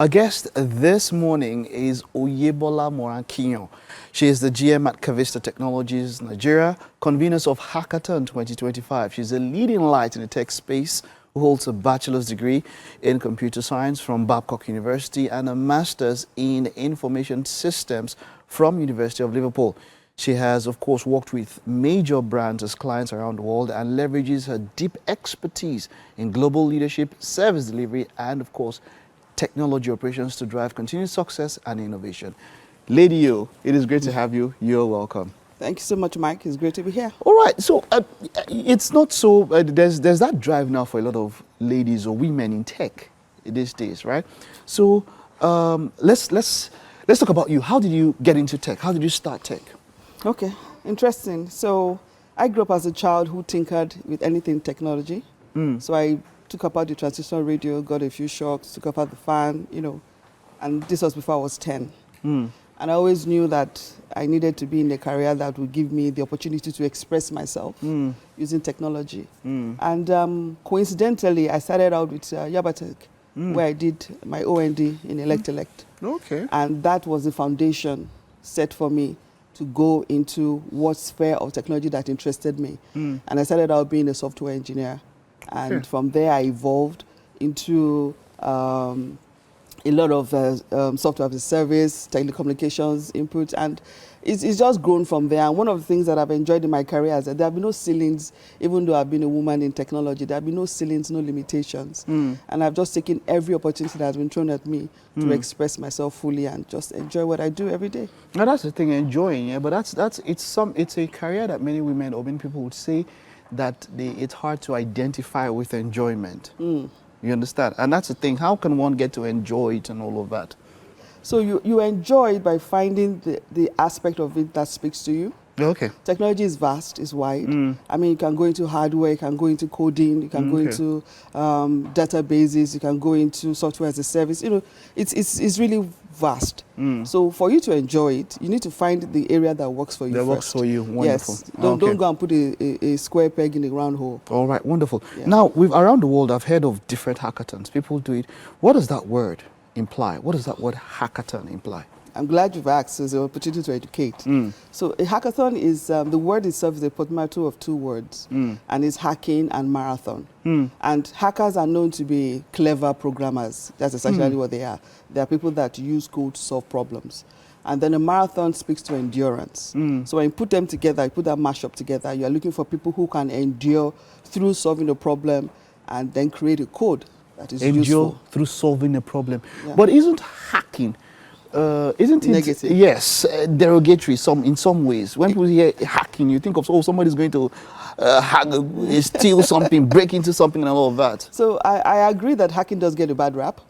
Our guest this morning is Oyebola Morakinyo. She is the GM at Atavista Technologies, Nigeria, conveners of HACKATHON 2025. She's a leading light in the tech space who holds a bachelor's degree in computer science from Babcock University and a master's in information systems from University of Liverpool. She has, of course, worked with major brands as clients around the world and leverages her deep expertise in global leadership, service delivery, and, of course, technology operations to drive continued success and innovation. Lady Yo, it is great to have you. You're welcome. Thank you so much, Mike. It's great to be here. All right, so it's not so, there's that drive now for a lot of ladies or women in tech these days, right? So let's talk about you. How did you get into tech? How did you start tech? Okay, interesting. So I grew up as a child who tinkered with anything technology. So I took apart the transistor radio, got a few shocks, took apart the fan, and this was before I was 10. And I always knew that I needed to be in a career that would give me the opportunity to express myself using technology. And coincidentally, I started out with Yabatech, where I did my OND in Elect. Okay. And that was the foundation set for me to go into what sphere of technology that interested me. And I started out being a software engineer. And from there, I evolved into a lot of software as a service, telecommunications input, and it's just grown from there. And one of the things that I've enjoyed in my career is that there have been no ceilings, even though I've been a woman in technology, there have been no ceilings, no limitations. And I've just taken every opportunity that has been thrown at me to express myself fully and just enjoy what I do every day. Now that's the thing, enjoying, yeah, but it's a career that many women or many people would say that it's hard to identify with enjoyment. You understand? And that's the thing. How can one get to enjoy it and all of that? So you enjoy it by finding the aspect of it that speaks to you. Okay. Technology is vast, is wide. I mean, you can go into hardware, you can go into coding, you can go into databases, you can go into software as a service. It's really vast. So for you to enjoy it, you need to find the area that works for you That first. works for you. Wonderful. Yes. Don't go and put a square peg in a round hole. All right, wonderful. Yeah. Now, around the world, I've heard of different hackathons. People do it. What does that word imply? What does that word hackathon imply? I'm glad you've asked. So it's an opportunity to educate. So a hackathon is, the word itself is a portmanteau of two words, and it's hacking and marathon. And hackers are known to be clever programmers. That's essentially what they are. They are people that use code to solve problems. And then a marathon speaks to endurance. So when you put them together, you put that mashup together, you're looking for people who can endure through solving a problem and then create a code that is useful. Through solving a problem. Yeah. But isn't hacking, isn't it Negative? Yes, derogatory in some ways. When people hear hacking, you think of, oh, somebody's going to hack, steal something, break into something and all of that. So I agree that hacking does get a bad rap.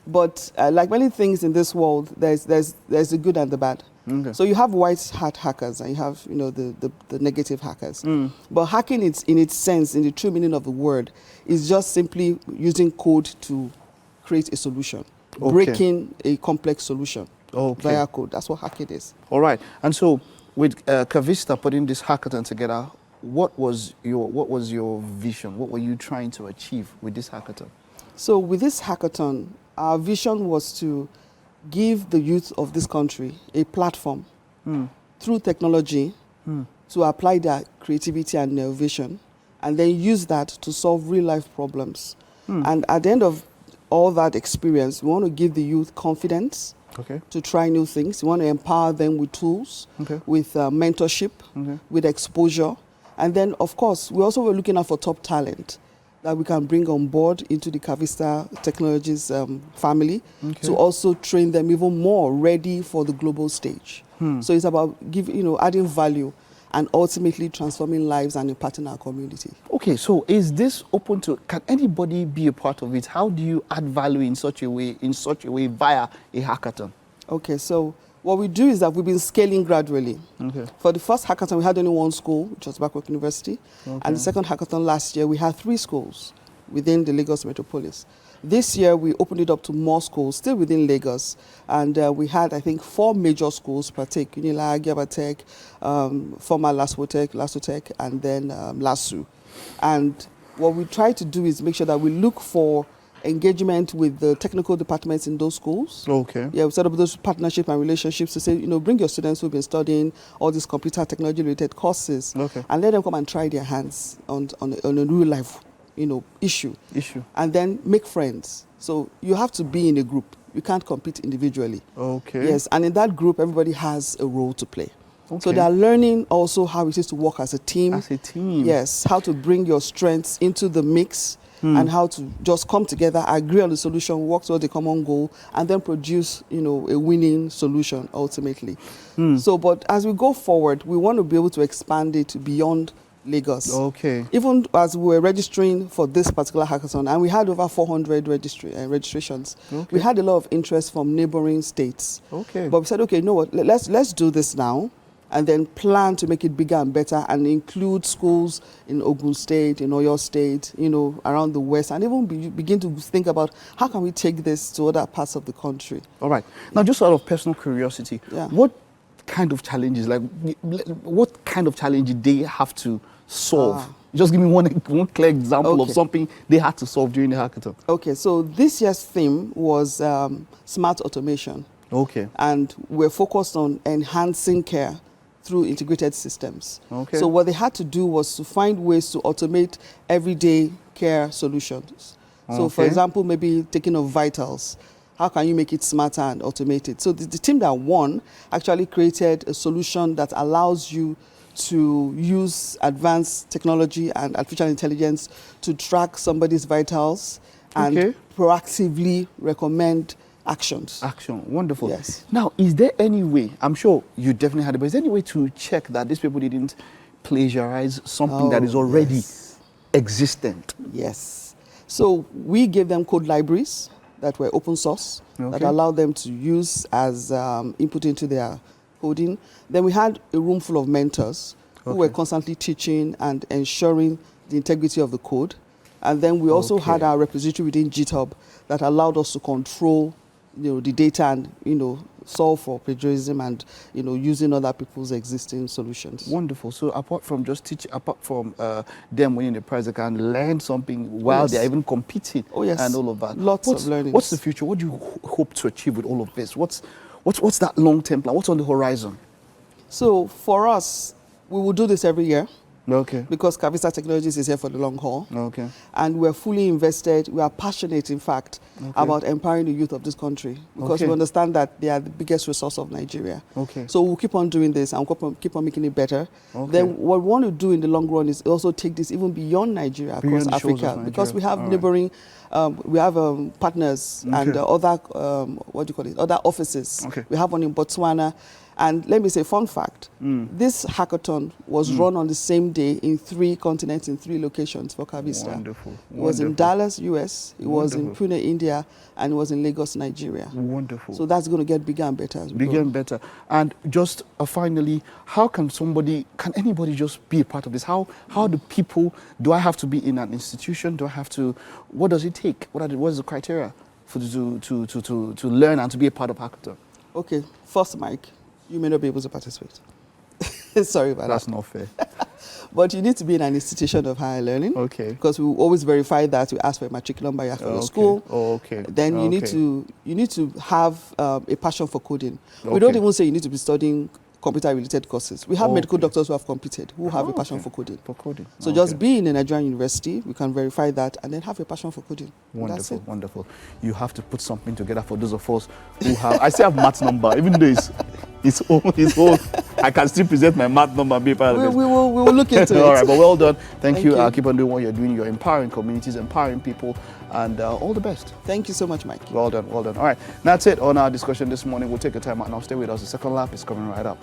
But like many things in this world, there's the good and the bad. Okay. So you have white hat hackers and you have the negative hackers. But hacking, in its sense, in the true meaning of the word, is just simply using code to create a solution. Okay. Breaking a complex solution via code. That's what hacking is. All right. And so with Atavista putting this hackathon together, what was your vision? What were you trying to achieve with this hackathon? So with this hackathon, our vision was to give the youth of this country a platform through technology to apply their creativity and innovation, and then use that to solve real-life problems. And at the end of all that experience, we want to give the youth confidence to try new things. We want to empower them with tools, with mentorship, with exposure. And then, of course, we also were looking out for top talent that we can bring on board into the Atavista Technologies family to also train them even more ready for the global stage. So it's about adding value and ultimately transforming lives and impacting our community. Okay, so is this open to, can anybody be a part of it? How do you add value in such a way via a hackathon? Okay, so what we do is that we've been scaling gradually. For the first hackathon, we had only one school, which was Babcock University. And the second hackathon last year, we had 3 schools within the Lagos metropolis. This year, we opened it up to more schools, still within Lagos. And we had, I think, 4 major schools partake: Unilag, Yabatech, former Lasotech, and then LASU. And what we try to do is make sure that we look for engagement with the technical departments in those schools. Okay. Yeah, we set up those partnerships and relationships to say, bring your students who've been studying all these computer technology related courses, and let them come and try their hands on a real life, issue. And then make friends. So you have to be in a group. You can't compete individually. Okay. Yes, and in that group, everybody has a role to play. Okay. So they are learning also how it is to work as a team. As a team. Yes, how to bring your strengths into the mix and how to just come together, agree on the solution, work towards the common goal, and then produce, a winning solution ultimately. So, but as we go forward, we want to be able to expand it beyond Lagos. Okay. Even as we were registering for this particular hackathon, and we had over 400 registrations, we had a lot of interest from neighboring states. Okay. But we said, okay, you know what, let's do this now, and then plan to make it bigger and better and include schools in Ogun State, in Oyo State, around the West, and even begin to think about how can we take this to other parts of the country. All right. Now, just out of personal curiosity, what kind of challenges, what kind of challenge did they have to solve? Just give me one clear example of something they had to solve during the hackathon. Okay, so this year's theme was smart automation. Okay. And we're focused on enhancing care through integrated systems. Okay. So what they had to do was to find ways to automate everyday care solutions. So for example, maybe taking of vitals. How can you make it smarter and automated? So the team that won actually created a solution that allows you to use advanced technology and artificial intelligence to track somebody's vitals and proactively recommend actions. Wonderful. Yes. Now, is there any way, I'm sure you definitely had it, but is there any way to check that these people didn't plagiarize something that is already existent? Yes. So we gave them code libraries that were open source, that allowed them to use as input into their coding. Then we had a room full of mentors who were constantly teaching and ensuring the integrity of the code. And then we also had our repository within GitHub that allowed us to control the data and solve for plagiarism and using other people's existing solutions. Wonderful. So apart from just teaching, apart from them winning the prize, they can learn something while they're even competing and all of that. Lots of learning. What's the future? What do you hope to achieve with all of this? What's that long-term plan? What's on the horizon? So for us, we will do this every year. Okay. Because Atavista Technologies is here for the long haul. Okay. And we're fully invested. We are passionate, in fact, about empowering the youth of this country because we understand that they are the biggest resource of Nigeria. Okay. So we'll keep on doing this and we'll keep on making it better. Okay. Then what we want to do in the long run is also take this even beyond Nigeria, across Africa, because we have neighboring, we have partners and other, other offices. Okay. We have one in Botswana. And let me say, fun fact, this hackathon was run on the same day in 3 continents, in 3 locations for Atavista. Wonderful. It was in Dallas, US, it was in Pune, India, and it was in Lagos, Nigeria. Wonderful. So that's going to get bigger and better as well. Bigger and better. And just finally, how can anybody just be a part of this? How do people, do I have to be in an institution? Do I have to, what does it take? What is the criteria for to learn and to be a part of hackathon? Okay, first, Mike, you may not be able to participate. Sorry about that. That's not fair. But you need to be in an institution of higher learning. Okay. Because we will always verify that. We ask for a matriculum by your school. Then you need to have a passion for coding. We don't even say you need to be studying computer-related courses. We have medical doctors who have competed, who have a passion for coding. So just be in a Nigerian university, we can verify that, and then have a passion for coding. Wonderful, wonderful. You have to put something together for those of us who have, I still have math number, even though it's old, I can still present my math number and be part of this. We will look into it. All right, but well done. Thank you. Keep on doing what you're doing. You're empowering communities, empowering people, and all the best. Thank you so much, Mike. Well done, well done. All right, that's it on our discussion this morning. We'll take a time out now. Stay with us. The second lap is coming right up.